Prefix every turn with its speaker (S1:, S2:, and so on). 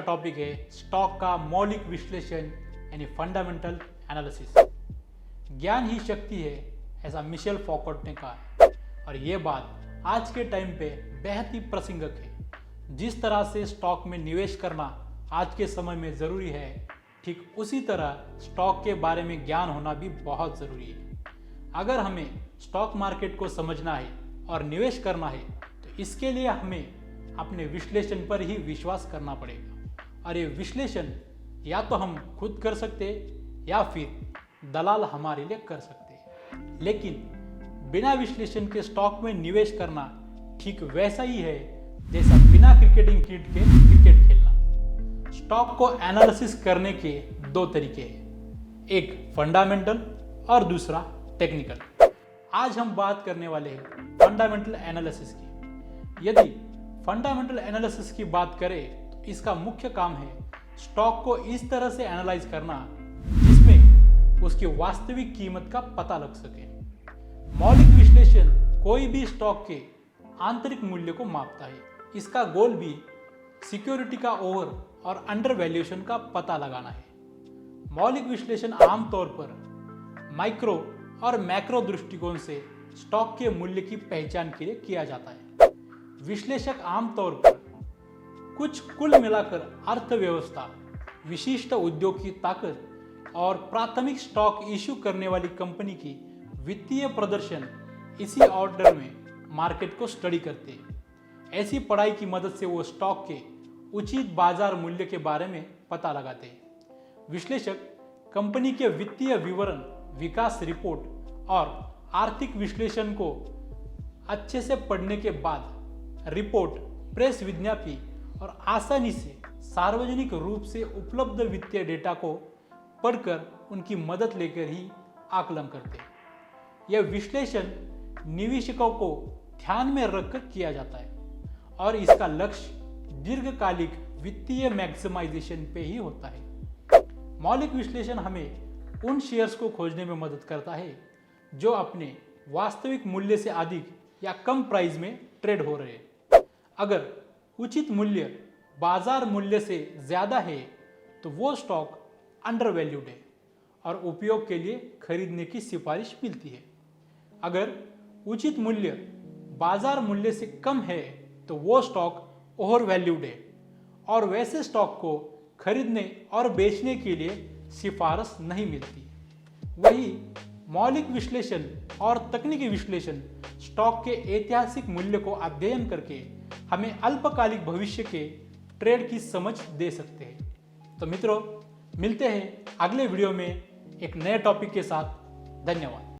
S1: Topic है stock का मौलिक विश्लेषण यानी फंडामेंटल एनालिसिस। ज्ञान ही शक्ति है, ऐसा मिशेल फौकॉल्ट ने कहा है और ये बात आज के टाइम पे बेहद ही प्रासंगिक है। जिस तरह से स्टॉक में निवेश करना आज के समय में ज़रूरी है, ठीक उसी तरह स्टॉक के बारे में ज्ञान होना भी बहुत ज़रूरी है। अगर हमें स्टॉक मार्केट को समझना है और निवेश करना है तो इसके लिए हमें अपने विश्लेषण पर ही विश्वास करना पड़ेगा और ये विश्लेषण या तो हम खुद कर सकते हैं या फिर दलाल हमारे लिए कर सकते हैं। लेकिन बिना विश्लेषण के स्टॉक में निवेश करना ठीक वैसा ही है जैसा बिना क्रिकेटिंग किट के क्रिकेट खेलना। स्टॉक को एनालिसिस करने के दो तरीके हैं, एक फंडामेंटल और दूसरा टेक्निकल। आज हम बात करने वाले हैं फंडामेंटल एनालिसिस की। यदि फंडामेंटल एनालिसिस की बात करें तो इसका मुख्य काम है स्टॉक को इस तरह से एनालाइज करना जिसमें उसकी वास्तविक कीमत का पता लग सके। मौलिक विश्लेषण कोई भी स्टॉक के आंतरिक मूल्य को मापता है। इसका गोल भी सिक्योरिटी का ओवर और अंडर वैल्यूएशन का पता लगाना है। मौलिक विश्लेषण आमतौर पर माइक्रो और मैक्रो दृष्टिकोण से स्टॉक के मूल्य की पहचान के लिए किया जाता है। विश्लेषक आमतौर पर कुछ कुल मिलाकर अर्थव्यवस्था, विशिष्ट उद्योग की ताकत और प्राथमिक स्टॉक इश्यू करने वाली कंपनी की वित्तीय प्रदर्शन इसी ऑर्डर में मार्केट को स्टडी करते हैं। ऐसी पढ़ाई की मदद से वो स्टॉक के उचित बाजार मूल्य के बारे में पता लगाते हैं। विश्लेषक कंपनी के वित्तीय विवरण, विकास रिपोर्ट और आर्थिक विश्लेषण को अच्छे से पढ़ने के बाद रिपोर्ट, प्रेस विज्ञप्ति और आसानी से सार्वजनिक रूप से उपलब्ध वित्तीय डेटा को पढ़कर उनकी मदद लेकर ही आकलन करते हैं। यह विश्लेषण निवेशकों को ध्यान में रखकर किया जाता है और इसका लक्ष्य दीर्घकालिक वित्तीय मैक्सिमाइजेशन पे ही होता है। मौलिक विश्लेषण हमें उन शेयर्स को खोजने में मदद करता है जो अपने वास्तविक मूल्य से अधिक या कम प्राइस में ट्रेड हो रहे हैं। अगर उचित मूल्य बाजार मूल्य से ज़्यादा है तो वो स्टॉक अंडर वैल्यूड है और उपयोग के लिए खरीदने की सिफारिश मिलती है। अगर उचित मूल्य बाजार मूल्य से कम है तो वो स्टॉक ओवर वैल्यूड है और वैसे स्टॉक को खरीदने और बेचने के लिए सिफारिश नहीं मिलती। वही मौलिक विश्लेषण और तकनीकी विश्लेषण स्टॉक के ऐतिहासिक मूल्य को अध्ययन करके हमें अल्पकालिक भविष्य के ट्रेड की समझ दे सकते हैं। तो मित्रों, मिलते हैं अगले वीडियो में एक नए टॉपिक के साथ। धन्यवाद।